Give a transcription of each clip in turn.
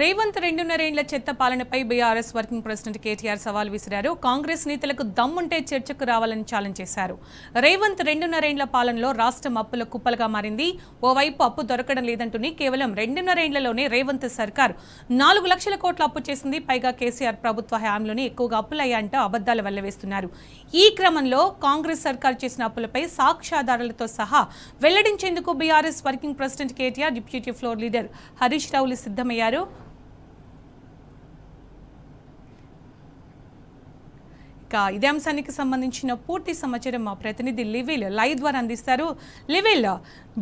రేవంత్ 2.5 ఏళ్ల చెత్త పాలనపై బీఆర్ఎస్ వర్కింగ్ ప్రెసిడెంట్ కేటీఆర్ సవాల్ విసిరారు. కాంగ్రెస్ నేతలకు దమ్ముంటే చర్చకు రావాలని ఛాలెంజ్ చేశారు. రేవంత్ 2.5 ఏళ్ల పాలనలో రాష్ట్రం అప్పుల కుప్పలుగా మారింది. ఓవైపు అప్పు దొరకడం లేదంటూనే కేవలం 2.5 ఏళ్లలోనే రేవంత్ సర్కార్ 4 లక్షల కోట్ల అప్పు చేసింది. పైగా కేసీఆర్ ప్రభుత్వ హయాంలోనే ఎక్కువగా అప్పులయ్యాయంటూ అబద్దాలు వెల్లవేస్తున్నారు. ఈ క్రమంలో కాంగ్రెస్ సర్కార్ చేసిన అప్పులపై సాక్ష్యాధారాలతో సహా వెల్లడించేందుకు BRS working president KTR, deputy floor leader Harish రావులు సిద్ధమయ్యారు. ఇదే అంశానికి సంబంధించిన పూర్తి సమాచారం మా ప్రతినిధి లివిల్ లైవ్ ద్వారా అందిస్తారు. లివిల్,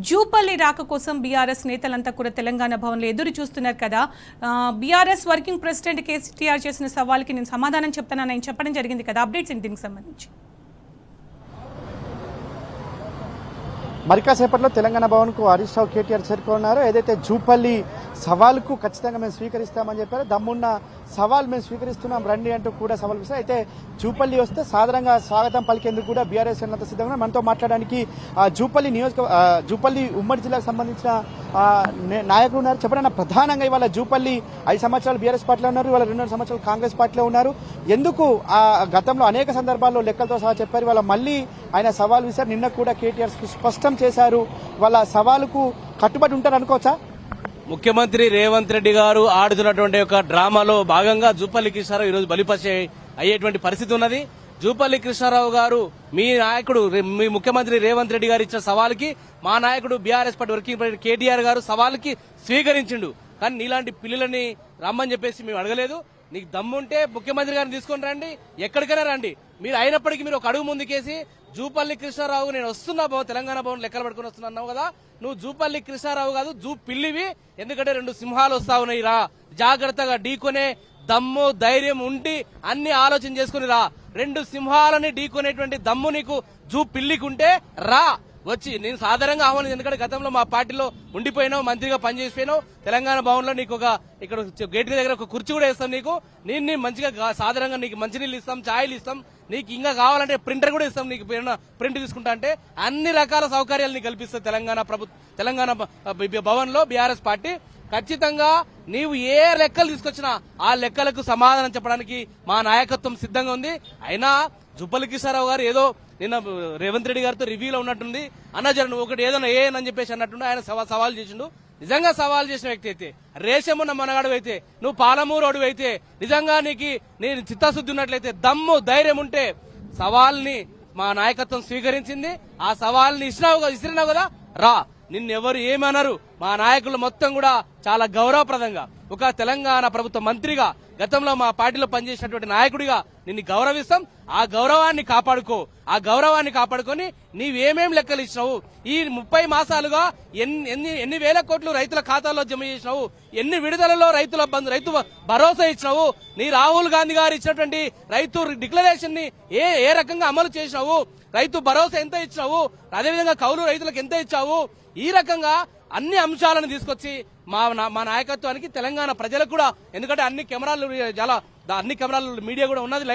జూపల్లి రాక కోసం బీఆర్ఎస్ నేతలంతా కూడా తెలంగాణ భవన్లో ఎదురు చూస్తున్నారు కదా. బీఆర్ఎస్ వర్కింగ్ ప్రెసిడెంట్ కేసీఆర్ చేసిన సవాల్కి నేను సమాధానం చెప్తానని ఆయన చెప్పడం జరిగింది కదా. అప్డేట్స్ ఏంటి దీనికి సంబంధించి? మరి కాసేపట్లో తెలంగాణ భవన్కు హరీష్ రావు, కేటీఆర్ చేరుకున్నారు. ఏదైతే జూపల్లి సవాల్కు ఖచ్చితంగా మేము స్వీకరిస్తామని చెప్పారు. దమ్మున్న సవాల్ మేము స్వీకరిస్తున్నాం రండి అంటూ కూడా సవాల్ ఇస్తారు. అయితే జూపల్లి వస్తే సాధారణంగా స్వాగతం పలికేందుకు కూడా బీఆర్ఎస్ ఉన్నంత సిద్ధంగా మనతో మాట్లాడడానికి జూపల్లి ఉమ్మడి జిల్లాకు సంబంధించిన నాయకులు ఉన్నారు. చెప్పండి, ప్రధానంగా ఇవాళ జూపల్లి 5 సంవత్సరాలు బీఆర్ఎస్ పార్టీలో ఉన్నారు, ఇవాళ 2.5 సంవత్సరాలు కాంగ్రెస్ పార్టీలో ఉన్నారు. ఎందుకు గతంలో అనేక సందర్భాల్లో లెక్కలతో సహా చెప్పారు, ఇవాళ మళ్ళీ ఆయన సవాల్ విసారు. నిన్న కూడా కేటీఆర్ స్పష్టం చేశారు, వాళ్ళ సవాలుకు కట్టుబడి ఉంటారు అనుకోవచ్చా? ముఖ్యమంత్రి రేవంత్ రెడ్డి గారు ఆడుతున్నటువంటి ఒక డ్రామాలో భాగంగా జూపల్లి కృష్ణారావు ఈరోజు బలిపశ అయ్యేటువంటి పరిస్థితి ఉన్నది. జూపల్లి కృష్ణారావు గారు మీ నాయకుడు, మీ ముఖ్యమంత్రి రేవంత్ రెడ్డి గారు ఇచ్చిన సవాల్కి మా నాయకుడు BRS party working president KTR గారు సవాల్కి స్వీకరించిండు. కానీ నీలాంటి పిల్లలని రమ్మని చెప్పేసి మేము అడగలేదు. నీకు దమ్ముంటే ముఖ్యమంత్రి గారిని తీసుకొని రండి, ఎక్కడికైనా రండి. మీరు అయినప్పటికీ మీరు ఒక అడుగు ముందుకేసి జూపల్లి కృష్ణారావు నేను వస్తున్నా తెలంగాణ భవన్ లెక్కలు పట్టుకుని వస్తున్నావు కదా, నువ్వు జూపల్లి కృష్ణారావు కాదు, జూ పిల్లివి. ఎందుకంటే 2 సింహాలు వస్తా ఉన్నాయి, రా జాగ్రత్తగా ఢీకొనే దమ్ము ధైర్యం ఉండి అన్ని ఆలోచన చేసుకుని రా. 2 సింహాలని ఢీకొనేటువంటి దమ్ము నీకు జూ పిల్లికుంటే రా, వచ్చి నేను సాధారణంగా ఆహ్వానించి. ఎందుకంటే గతంలో మా పార్టీలో ఉండిపోయినావు, మంత్రిగా పనిచేసిపోయినావు. తెలంగాణ భవన్ లో నీకు ఇక్కడ గేట్ దగ్గర ఒక కుర్చీ కూడా ఇస్తాం నీకు. నేను మంచిగా సాధారణంగా నీకు మంచినీళ్ళు ఇస్తాం, ఛాయలు ఇస్తాం, నీకు ఇంకా కావాలంటే ప్రింటర్ కూడా ఇస్తాం. నీకు ప్రింట్ తీసుకుంటా అంటే అన్ని రకాల సౌకర్యాలు నీకు కల్పిస్తుంది తెలంగాణ భవన్ లో బీఆర్ఎస్ పార్టీ. ఖచ్చితంగా నీవు ఏ లెక్కలు తీసుకొచ్చినా ఆ లెక్కలకు సమాధానం చెప్పడానికి మా నాయకత్వం సిద్ధంగా ఉంది. అయినా జూపల్లి కృష్ణారావు గారు ఏదో నిన్న రేవంత్ రెడ్డి గారితో రివ్యూలో ఉన్నట్టుంది. అన్న ఒకటి ఏదైనా అని చెప్పేసి అన్నట్టుండే ఆయన సవాల్ చేసిండు. నిజంగా సవాల్ చేసిన వ్యక్తి అయితే, రేషమున్న మనగాడు అయితే, నువ్వు పాలమూరు అడుగు అయితే, నిజంగా నేను చిత్తశుద్ధి ఉన్నట్లయితే, దమ్ము ధైర్యం ఉంటే సవాల్ని మా నాయకత్వం స్వీకరించింది. ఆ సవాల్ని ఇసిరినావు కదా, రా. నిన్నెవరు ఏమన్నారు? మా నాయకులు మొత్తం కూడా చాలా గౌరవప్రదంగా ఒక తెలంగాణ ప్రభుత్వ మంత్రిగా, గతంలో మా పార్టీలో పనిచేసినటువంటి నాయకుడిగా నిన్ను గౌరవిస్తాం. ఆ గౌరవాన్ని కాపాడుకో. ఆ గౌరవాన్ని కాపాడుకొని నీవేమేం లెక్కలు ఇచ్చినావు, ఈ 30 మాసాలుగా ఎన్ని వేల కోట్లు రైతుల ఖాతాల్లో జమ చేసినావు, ఎన్ని విడుదలలో రైతు భరోసా ఇచ్చినావు, నీ రాహుల్ గాంధీ గారు ఇచ్చినటువంటి రైతు డిక్లరేషన్ ని ఏ రకంగా అమలు చేసినావు, రైతు భరోసా ఎంత ఇచ్చినావు, అదేవిధంగా కౌలు రైతులకు ఎంత ఇచ్చావు, ఈ రకంగా అన్ని అంశాలను తీసుకొచ్చి మా నాయకత్వానికి తెలంగాణ ప్రజలకు కూడా, ఎందుకంటే అన్ని కెమెరాలు మీడియా కూడా ఉన్నది,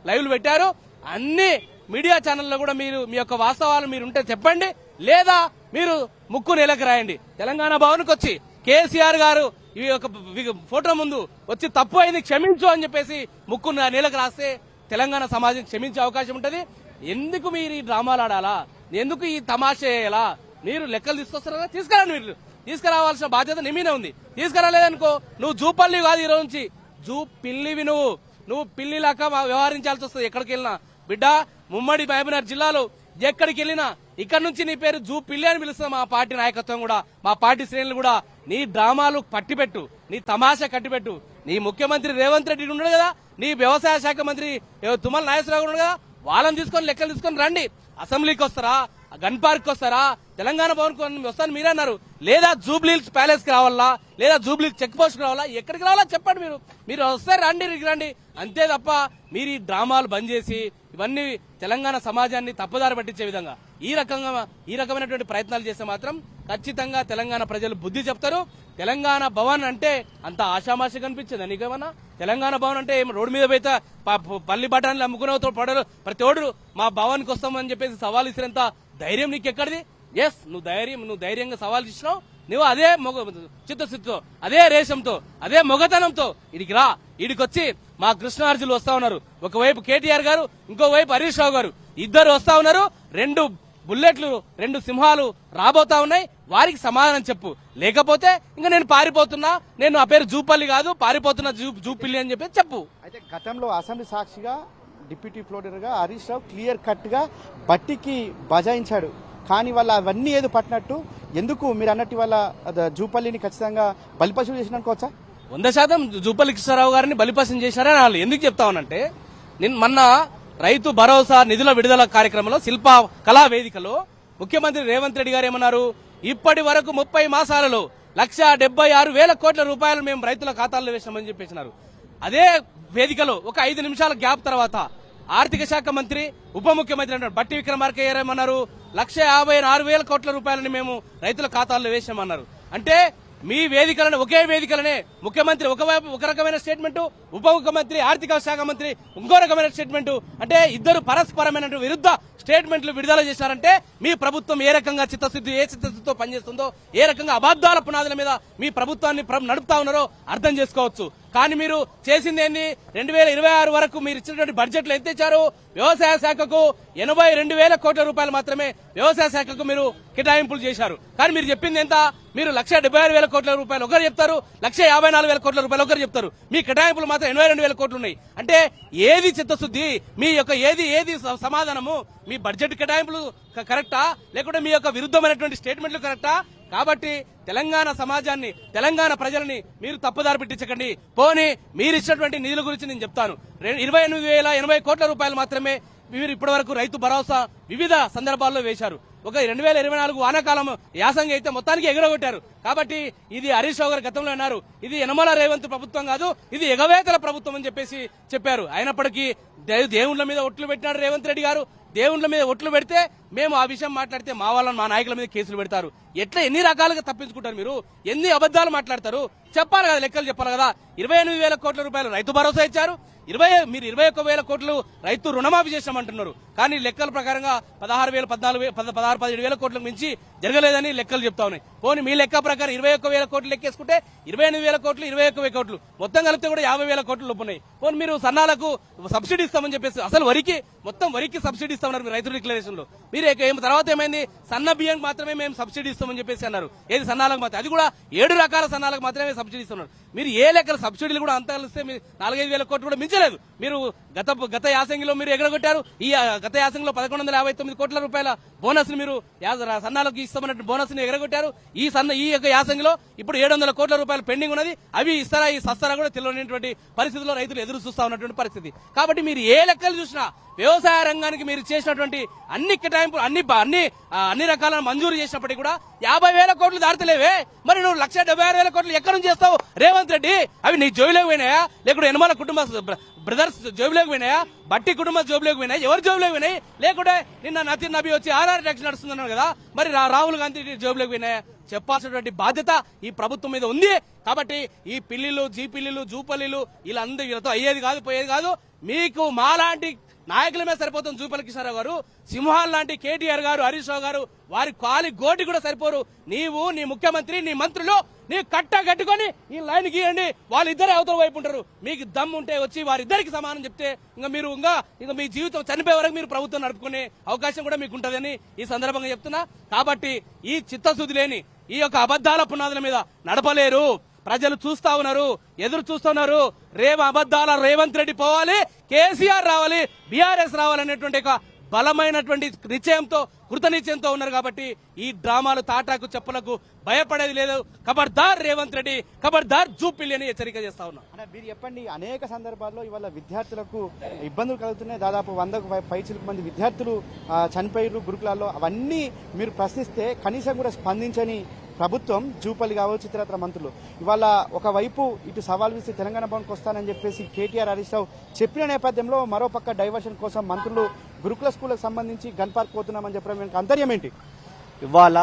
లైవ్లు పెట్టారు. అన్ని మీడియా ఛానల్లో కూడా మీరు మీ యొక్క వాస్తవాలు మీరు ఉంటే చెప్పండి, లేదా మీరు ముక్కు నేలకు రాయండి. తెలంగాణ భవన్కి వచ్చి కేసీఆర్ గారు ఈ యొక్క ఫోటో ముందు వచ్చి తప్పు అయింది క్షమించు అని చెప్పేసి ముక్కు నేలకు రాస్తే తెలంగాణ సమాజం క్షమించే అవకాశం ఉంటుంది. ఎందుకు మీరు ఈ డ్రామాలు ఆడాలా? ఎందుకు ఈ తమాషా చేయాలా? మీరు లెక్కలు తీసుకొస్తారా? తీసుకురండి. మీరు తీసుకురావాల్సిన బాధ్యత నీ మీద ఉంది. తీసుకురాలేదనుకో నువ్వు జూపల్లి కాదు, ఈ రోజు నుంచి జూ పిల్లివి. నువ్వు పిల్లిలాక వ్యవహరించాల్సి వస్తుంది ఎక్కడికి వెళ్ళినా. బిడ్డ, ముమ్మడి మహబూబ్నగర్ జిల్లాలో ఎక్కడికి వెళ్ళినా ఇక్కడ నుంచి నీ పేరు జూ పిల్లి అని పిలుస్తాం. మా పార్టీ నాయకత్వం కూడా, మా పార్టీ శ్రేణులు కూడా. నీ డ్రామాలు పట్టిపెట్టు, నీ తమాషా కట్టిపెట్టు. నీ ముఖ్యమంత్రి రేవంత్ రెడ్డి ఉన్నాడు కదా, నీ వ్యవసాయ శాఖ మంత్రి తుమ్మల నాగేశ్వరరావు ఉన్నాడు కదా, వాళ్ళని తీసుకొని లెక్కలు తీసుకొని రండి. అసెంబ్లీకి వస్తారా, గన్ పార్క్ వస్తారా, తెలంగాణ భవన్ వస్తాను మీరే అన్నారు. లేదా జూబ్లీహిల్స్ ప్యాలెస్ కి రావాలా, లేదా జూబ్లీహిల్స్ చెక్ పోస్ట్ కి రావాలా, ఎక్కడికి రావాలా చెప్పండి. మీరు వస్తే రండి. అంతే తప్ప మీరు ఈ డ్రామాలు బంద్ చేసి ఇవన్నీ తెలంగాణ సమాజాన్ని తప్పుదారి పట్టించే విధంగా ఈ రకమైనటువంటి ప్రయత్నాలు చేస్తే మాత్రం ఖచ్చితంగా తెలంగాణ ప్రజలు బుద్ధి చెప్తారు. తెలంగాణ భవన్ అంటే అంత ఆషామాషి కనిపించింది నీకేమన్నా? తెలంగాణ భవన్ అంటే రోడ్డు మీద పోతే పల్లి బఠాన్లు అమ్ముకునే ప్రతి ఓడు మా భవన్కి వస్తామని చెప్పేసి సవాల్ ఇసిరేంత ధైర్యం నీకు ఎక్కడిది? నువ్వు ధైర్యంగా సవాల్ ఇచ్చినావు. నువ్వు అదే చిత్తశుద్ధితో, అదే రేషంతో, అదే మొగతనంతో ఇడికి రా. ఇడికొచ్చి మా కృష్ణార్జులు వస్తా ఉన్నారు. ఒకవైపు కేటీఆర్ గారు, ఇంకోవైపు హరీష్ రావు గారు, ఇద్దరు వస్తా ఉన్నారు. 2 బుల్లెట్లు, 2 సింహాలు రాబోతా ఉన్నాయి. వారికి సమాధానం చెప్పు. లేకపోతే ఇంకా నేను పారిపోతున్నా, నేను ఆ పేరు జూపల్లి కాదు, పారిపోతున్నా జూపిల్లి అని చెప్పి చెప్పు. అయితే గతంలో అసెంబ్లీ సాక్షిగా డిప్యూటీ ఫ్లోటర్ గా హరీష్ రావు క్లియర్ కట్ గా బట్టికి బజాయించాడు. కానీ వాళ్ళ అవన్నీ ఏదో పట్టినట్టు ఎందుకు మీరు అన్నట్టు వాళ్ళ జూపల్లిని ఖచ్చితంగా బలిపశువు చేసిన అనుకోవచ్చా? 100% జూపల్లి కృష్ణారావు గారిని బలిపశం చేశారని వాళ్ళు ఎందుకు చెప్తామనంటే, నేను మొన్న రైతు భరోసా నిధుల విడుదల కార్యక్రమంలో శిల్ప కళా వేదికలో ముఖ్యమంత్రి రేవంత్ రెడ్డి గారు ఏమన్నారు, ఇప్పటి వరకు 30 మాసాలలో 1,76,000 కోట్ల రూపాయలు మేము రైతుల ఖాతాల్లో వేసినామని చెప్పేసినారు. అదే వేదికలో ఒక 5 నిమిషాల గ్యాప్ తర్వాత ఆర్థిక శాఖ మంత్రి, ఉప ముఖ్యమంత్రి బట్టి విక్రమార్క ఏమన్నారు, 1,56,000 కోట్ల రూపాయలని మేము రైతుల ఖాతాల్లో వేసామన్నారు. అంటే మీ వేదికలను, ఒకే వేదికలనే ముఖ్యమంత్రి ఒక రకమైన స్టేట్మెంట్, ఉప ముఖ్యమంత్రి ఆర్థిక శాఖ మంత్రి ఇంకో రకమైన స్టేట్మెంట్, అంటే ఇద్దరు పరస్పరమైన విరుద్ధ స్టేట్మెంట్లు విడుదల చేశారంటే మీ ప్రభుత్వం ఏ రకంగా చిత్తశుద్ధితో పనిచేస్తుందో, ఏ రకంగా అబద్దాల పునాదుల మీద మీ ప్రభుత్వాన్ని నడుపుతా ఉన్నారో అర్థం చేసుకోవచ్చు. కానీ మీరు చేసింది ఏంది? 2026 వరకు మీరు ఇచ్చినటువంటి బడ్జెట్లో ఎంత ఇచ్చారు? వ్యవసాయ శాఖకు 82,000 కోట్ల రూపాయలు మాత్రమే వ్యవసాయ శాఖకు మీరు కేటాయింపులు చేశారు. కానీ మీరు చెప్పింది ఎంత? మీరు 1,76,000 కోట్ల రూపాయలు ఒకరు చెప్తారు, 1,54,000 కోట్ల రూపాయలు ఒకరు చెప్తారు. మీ కేటాయింపులు మాత్రం 82,000 కోట్లు ఉన్నాయి. అంటే ఏది చిత్తశుద్ధి? మీ యొక్క ఏది సమాధానము? మీ బడ్జెట్ కేటాయింపులు కరెక్టా, లేకుంటే మీ యొక్క విరుద్ధమైనటువంటి స్టేట్మెంట్లు కరెక్టా? కాబట్టి తెలంగాణ సమాజాన్ని, తెలంగాణ ప్రజలని మీరు తప్పుదారి పెట్టించకండి. పోనీ మీరు ఇచ్చినటువంటి నిధుల గురించి నేను చెప్తాను. 28,080 కోట్ల రూపాయలు మాత్రమే మీరు ఇప్పటి వరకు రైతు భరోసా వివిధ సందర్భాల్లో వేశారు. ఒక 2024 వానాకాలం యాసంగి అయితే మొత్తానికి ఎగరగొట్టారు. కాబట్టి ఇది హరీష్ రావు గారు గతంలో అన్నారు, ఇది యనమల రేవంత్ ప్రభుత్వం కాదు, ఇది ఎగవేతల ప్రభుత్వం అని చెప్పేసి చెప్పారు. అయినప్పటికీ దేవుళ్ల మీద ఒట్లు పెట్టినాడు రేవంత్ రెడ్డి గారు. దేవుళ్ల మీద ఒట్లు పెడితే మేము ఆ విషయం మాట్లాడితే మా వాళ్ళని, మా నాయకుల మీద కేసులు పెడతారు. ఎన్ని రకాలుగా తప్పించుకుంటారు మీరు? ఎన్ని అబద్దాలు మాట్లాడతారు? చెప్పాలి కదా, లెక్కలు చెప్పాలి కదా. 28,000 కోట్ల రూపాయలు రైతు భరోసా ఇచ్చారు, మీరు 21,000 కోట్లు రైతు రుణమాఫీ చేశామంటున్నారు. కానీ లెక్కల ప్రకారంగా 16,000-17,000 కోట్లకు మించి జరగలేదని లెక్కలు చెప్తా ఉన్నాయి. పోనీ మీ లెక్క ప్రకారం 21,000 కోట్లు లెక్కేసుకుంటే 28,000 కోట్లు, 21,000 కోట్లు మొత్తం కలిపితే కూడా 50,000 కోట్లు లోపున్నాయి. పోనీ మీరు సన్నాలకు సబ్సిడీ ఇస్తామని చెప్పేసి, అసలు మొత్తం వరికి సబ్సిడీ ఇస్తామన్నారు మీరు రైతు డిక్లరేషన్ లో. మీరు తర్వాత ఏమైంది? సన్న బియ్యం మాత్రమే మేము సబ్సిడీ ఇస్తామని చెప్పేసి అన్నారు. ఏది సన్నాలకు మాత్రం, అది కూడా 7 రకాల సన్నాలకు మాత్రమే సబ్సిడీ ఇస్తున్నారు. మీరు ఏ లెక్కల సబ్సిడీలు కూడా అంత కలిస్తే 4,500 కోట్లు కూడా మించలేదు. మీరు గత యాసంగిలో మీరు ఎగరగొట్టారు. ఈ గత యాసంగిలో 1,159 కోట్ల రూపాయల బోనస్ ని మీరు సన్నాలకు ఇస్తామన్నట్టు బోనస్ ని ఎగరగొట్టారు. ఈ యొక్క యాసంగిలో ఇప్పుడు 700 కోట్ల రూపాయలు పెండింగ్ ఉన్నది. అవి ఇస్తారా, ఈ సస్తారా కూడా తెలియనటువంటి పరిస్థితుల్లో రైతులు ఎదురు చూస్తా ఉన్నటువంటి పరిస్థితి. కాబట్టి మీరు ఏ లెక్కలు చూసినా వ్యవసాయ రంగానికి మీరు చేసినటువంటి అన్ని కేటాయింపులు, అన్ని రకాల మంజూరు చేసినప్పటికీ కూడా 50,000 కోట్లు దాటలేవే. మరి నువ్వు 1,76,000 కోట్లు ఎక్కడి నుంచి చేస్తావు రేవంత్ రెడ్డి? అవి నీ జోబులోకి పోయినాయా, లేకుంటే యనమల కుటుంబ బ్రదర్స్ జోబులోకి పోయినాయా, బట్టి కుటుంబ జోబులోకి పోయినాయి? ఎవరి జోబులోకి పోయినాయి? లేకుంటే నిన్న నతీన్ నబీ వచ్చి ఆధార్ ట్యాక్స్ నడుస్తుందన్నాడు కదా, మరి రాహుల్ గాంధీ జోబులోకి పోయినాయా? చెప్పాల్సినటువంటి బాధ్యత ఈ ప్రభుత్వం మీద ఉంది. కాబట్టి ఈ పిల్లిలు, జీపిల్లిలు, జూపల్లిలు వీళ్ళతో అయ్యేది కాదు, పోయేది కాదు. మీకు మాలాంటి నాయకుల మీద సరిపోతుంది జూపల్లి కృష్ణారావు గారు, సింహాల్ లాంటి కేటీఆర్ గారు, హరీష్ రావు గారు, వారి కాలి గోటి కూడా సరిపోరు. నీవు, నీ ముఖ్యమంత్రి, నీ మంత్రులు నీ కట్టుకొని ఈ లైన్ గీయండి. వాళ్ళిద్దరే అవతల వైపు ఉంటారు. మీకు దమ్ము ఉంటే వచ్చి వారిద్దరికి సమానం చెప్తే ఇంకా మీ జీవితం చనిపోయే వరకు మీరు ప్రభుత్వం నడుపుకునే అవకాశం కూడా మీకు ఉంటుందని ఈ సందర్భంగా చెప్తున్నా. కాబట్టి ఈ చిత్తశుద్ధి లేని ఈ యొక్క అబద్దాల పునాదుల మీద నడపలేరు. ప్రజలు చూస్తా ఉన్నారు, ఎదురు చూస్తున్నారు. అబద్దాల రేవంత్ రెడ్డి పోవాలి, కేసీఆర్ రావాలి, బీఆర్ఎస్ రావాలనేటువంటి ఒక బలమైనటువంటి నిశ్చయంతో, కృత నిశ్చయంతో ఉన్నారు. కాబట్టి ఈ డ్రామాలు, తాటాకు చెప్పులకు భయపడేది లేదు. ఖబర్దార్ రేవంత్ రెడ్డి, ఖబర్దార్ జూపిల్లి అని హెచ్చరిక చేస్తా ఉన్నాం. మీరు చెప్పండి, అనేక సందర్భాల్లో ఇవాళ విద్యార్థులకు ఇబ్బందులు కలుగుతున్నాయి. దాదాపు 100కు పైచిలకు మంది విద్యార్థులు చనిపోయారు గురుకులాల్లో. అవన్నీ మీరు ప్రశ్నిస్తే కనీసం కూడా స్పందించని ప్రభుత్వం, జూపల్లి కావచ్చు, ఇతరత్ర మంత్రులు ఇవాళ ఒకవైపు ఇటు సవాల్ విసి తెలంగాణ భవన్కి వస్తానని చెప్పేసి కేటీఆర్, హరీష్ రావు చెప్పిన నేపథ్యంలో మరోపక్క డైవర్షన్ కోసం మంత్రులు గురుకుల స్కూళ్లకు సంబంధించి గన్ పార్క్ పోతున్నామని చెప్పడం వెనుక అంతర్యం ఏంటి? ఇవాళ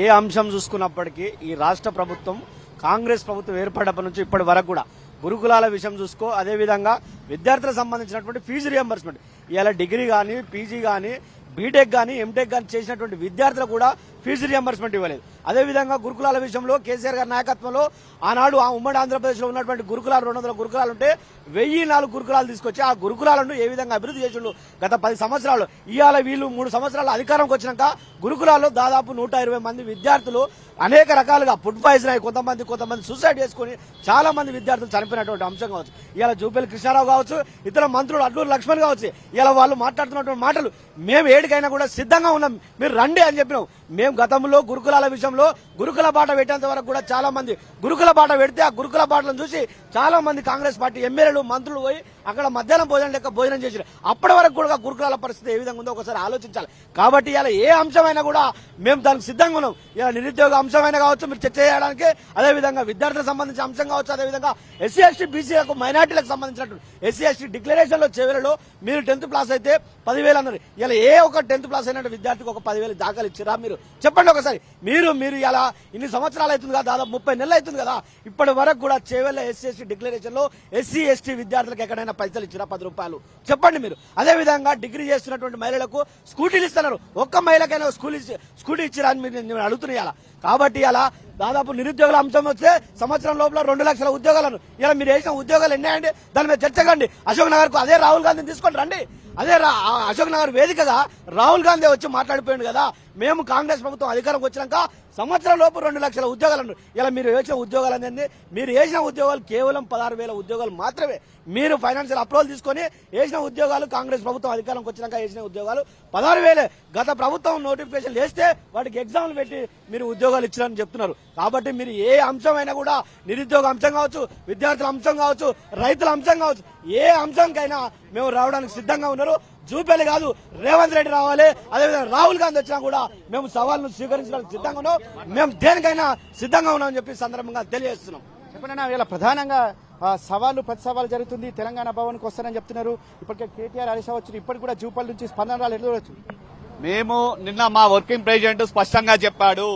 ఏ అంశం చూసుకున్నప్పటికీ ఈ రాష్ట్ర ప్రభుత్వం, కాంగ్రెస్ ప్రభుత్వం ఏర్పడినప్పటి నుంచి ఇప్పటి వరకు కూడా గురుకులాల విషయం చూసుకో, అదేవిధంగా విద్యార్థులకు సంబంధించినటువంటి ఫీజు రియంబర్స్మెంట్, ఇవాళ డిగ్రీ కానీ, పీజీ కానీ, బీటెక్ కానీ, ఎంటెక్ కానీ చేసినటువంటి విద్యార్థులు కూడా ఫీజు రియంబర్స్మెంట్ ఇవ్వలేదు. అదేవిధంగా గురుకులాల విషయంలో కేసీఆర్ గారి నాయకత్వంలో ఆనాడు ఆ ఉమ్మడి ఆంధ్రప్రదేశ్ లో ఉన్నటువంటి గురుకులాలు 200 గురుకులాలు ఉంటే 1004 గురుకులాలు తీసుకొచ్చి ఆ గురుకులాలను ఏ విధంగా అభివృద్ధి చేసిండు గత 10 సంవత్సరాలు. ఇవాళ వీళ్ళు 3 సంవత్సరాల అధికారంకి వచ్చినాక గురుకులాల్లో దాదాపు 120 మంది విద్యార్థులు అనేక రకాలుగా ఫుడ్ పాయిజన్ అయ్యి కొంతమంది సూసైడ్ చేసుకుని చాలా మంది విద్యార్థులు చనిపోయినటువంటి అంశం కావచ్చు. ఇలా జూపల్లి కృష్ణారావు కావచ్చు, ఇతర మంత్రులు అడ్లూరు లక్ష్మణ్ కావచ్చు, ఇలా వాళ్ళు మాట్లాడుతున్నటువంటి మాటలు మేము ఏడికైనా కూడా సిద్ధంగా ఉన్నాం, మీరు రండి అని చెప్పినాం. మేము గతంలో గురుకులాల విషయంలో గురుకుల బాట పెట్టేంత వరకు కూడా చాలా మంది గురుకుల బాట పెడితే ఆ గురుకుల బాటలను చూసి చాలా మంది కాంగ్రెస్ పార్టీ ఎమ్మెల్యేలు మంత్రులు పోయి అక్కడ మధ్యాహ్నం భోజనం లెక్క భోజనం చేశారు. అప్పటి వరకు కూడా గురుకులాల పరిస్థితి ఏ విధంగా ఉందో ఒకసారి ఆలోచించాలి. కాబట్టి ఇలా ఏ అంశమైనా కూడా మేము దానికి సిద్ధంగా ఉన్నాం. ఇలా నిరుద్యోగ అంశమైనా కావచ్చు మీరు చర్చ చేయడానికి, అదేవిధంగా విద్యార్థులకు సంబంధించిన అంశం కావచ్చు, అదేవిధంగా ఎస్సీ ఎస్టీ బీసీలకు మైనార్టీలకు సంబంధించినట్టు ఎస్సీ ఎస్టీ డిక్లరేషన్ లో చివరిలో మీరు 10th క్లాస్ అయితే 10,000 అన్నారు. ఇలా ఏ ఒక 10th క్లాస్ అయిన విద్యార్థికి ఒక 10,000 దాఖలు ఇచ్చిరా? మీరు చెప్పండి ఒకసారి. మీరు ఇలా ఇన్ని సంవత్సరాలు అవుతుంది కదా, దాదాపు 30 నెలలు అవుతుంది కదా, ఇప్పటి వరకు కూడా చేవెళ్ళ ఎస్సీ ఎస్టీ డిక్లరేషన్ లో ఎస్సీ ఎస్టీ విద్యార్థులకు ఎక్కడైనా పైసలు ఇచ్చిరా? 10 రూపాయలు చెప్పండి మీరు. అదేవిధంగా డిగ్రీ చేస్తున్నటువంటి మహిళలకు స్కూటీలు ఇస్తున్నారు. ఒక్క మహిళకైనా స్కూటీ ఇచ్చిరా అని మీరు అడుగుతున్నాయి. కాబట్టి అలా దాదాపు నిరుద్యోగుల అంశం వస్తే సంవత్సరం లోపల 2 లక్షల ఉద్యోగాలను ఇలా మీరు వేసిన ఉద్యోగాలు ఎన్నాయండి? దాని మీద చర్చకండి. అశోక్ నగర్ కు అదే రాహుల్ గాంధీని తీసుకొని రండి. అదే అశోక్ నగర్ వేదికగా రాహుల్ గాంధీ వచ్చి మాట్లాడిపోయింది కదా, మేము కాంగ్రెస్ ప్రభుత్వం అధికారంకి వచ్చినాక సంవత్సరం లోపు 2 లక్షల ఉద్యోగాలను. ఇలా మీరు వేసిన ఉద్యోగాలు అనేది మీరు వేసిన ఉద్యోగాలు కేవలం 16,000 ఉద్యోగాలు మాత్రమే. మీరు ఫైనాన్షియల్ అప్రూవల్ తీసుకొని వేసిన ఉద్యోగాలు కాంగ్రెస్ ప్రభుత్వం అధికారంకి వచ్చినాక వేసిన ఉద్యోగాలు 16,000. గత ప్రభుత్వం నోటిఫికేషన్ వేస్తే వాటికి ఎగ్జామ్లు పెట్టి మీరు ఉద్యోగాలు ఇచ్చారని చెప్తున్నారు. కాబట్టి మీరు ఏ అంశమైనా కూడా నిరుద్యోగ అంశం కావచ్చు, విద్యార్థుల అంశం కావచ్చు, రైతుల అంశం కావచ్చు, ఏ అంశంకైనా మేము రావడానికి సిద్ధంగా ఉన్నారు. జూపల్లి కాదు, రేవంత్ రెడ్డి రావాలి, అదేవిధంగా రాహుల్ గాంధీ వచ్చినా కూడా మేము సవాల్ను స్వీకరించడానికి సిద్ధంగా ఉన్నాం. మేము దేనికైనా సిద్ధంగా ఉన్నామని చెప్పి సందర్భంగా తెలియజేస్తున్నాం. చెప్పండి, ఇలా ప్రధానంగా సవాలు ప్రతి సవాలు జరుగుతుంది. తెలంగాణ భవన్కి వస్తారని చెప్తున్నారు. ఇప్పటికే కేటీఆర్ హరీష్ వచ్చి ఇప్పటికి కూడా జూపల్లి నుంచి స్పందన రాలేదు. ఎట్లా చూడొచ్చు? మేము నిన్న మా వర్కింగ్ ప్రెసిడెంట్ స్పష్టంగా చెప్పాడు,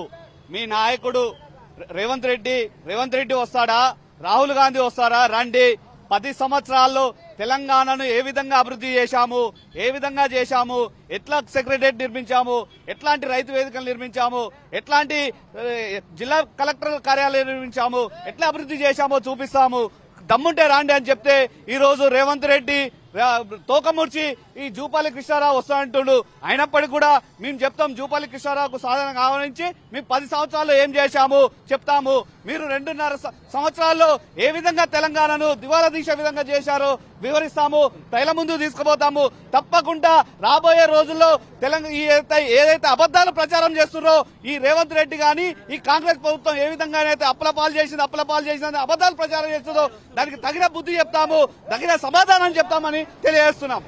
మీ నాయకుడు రేవంత్ రెడ్డి వస్తాడా, రాహుల్ గాంధీ వస్తారా, రండి. 10 సంవత్సరాల్లో తెలంగాణను ఏ విధంగా అభివృద్ధి చేశాము, ఎట్లా సెక్రటరియట్ నిర్మించాము, ఎట్లాంటి రైతు వేదికలు నిర్మించాము, ఎట్లాంటి జిల్లా కలెక్టర్ కార్యాలయం నిర్మించాము, ఎట్లా అభివృద్ధి చేశామో చూపిస్తాము, దమ్ముంటే రాండి అని చెప్తే ఈ రోజు రేవంత్ రెడ్డి తోకముర్చి ఈ జూపల్లి కృష్ణారావు వస్తానంటుడు. అయినప్పటికీ కూడా మేము చెప్తాం, జూపల్లి కృష్ణారావుకు సాధన కావాలని మేము 10 సంవత్సరాల్లో ఏం చేశాము చెప్తాము. మీరు 2.5 సంవత్సరాల్లో ఏ విధంగా తెలంగాణను దివాలా తీసే విధంగా చేశారో వివరిస్తాము, ప్రజల ముందు తీసుకుపోతాము. తప్పకుండా రాబోయే రోజుల్లో ఏదైతే అబద్దాలు ప్రచారం చేస్తున్నారో ఈ రేవంత్ రెడ్డి గాని ఈ కాంగ్రెస్ ప్రభుత్వం ఏ విధంగానైతే అప్పులపాలు చేసింది అబద్దాలు ప్రచారం చేస్తుందో దానికి తగిన బుద్ధి చెప్తాము, తగిన సమాధానం చెప్తామని తెలియజేస్తున్నాం.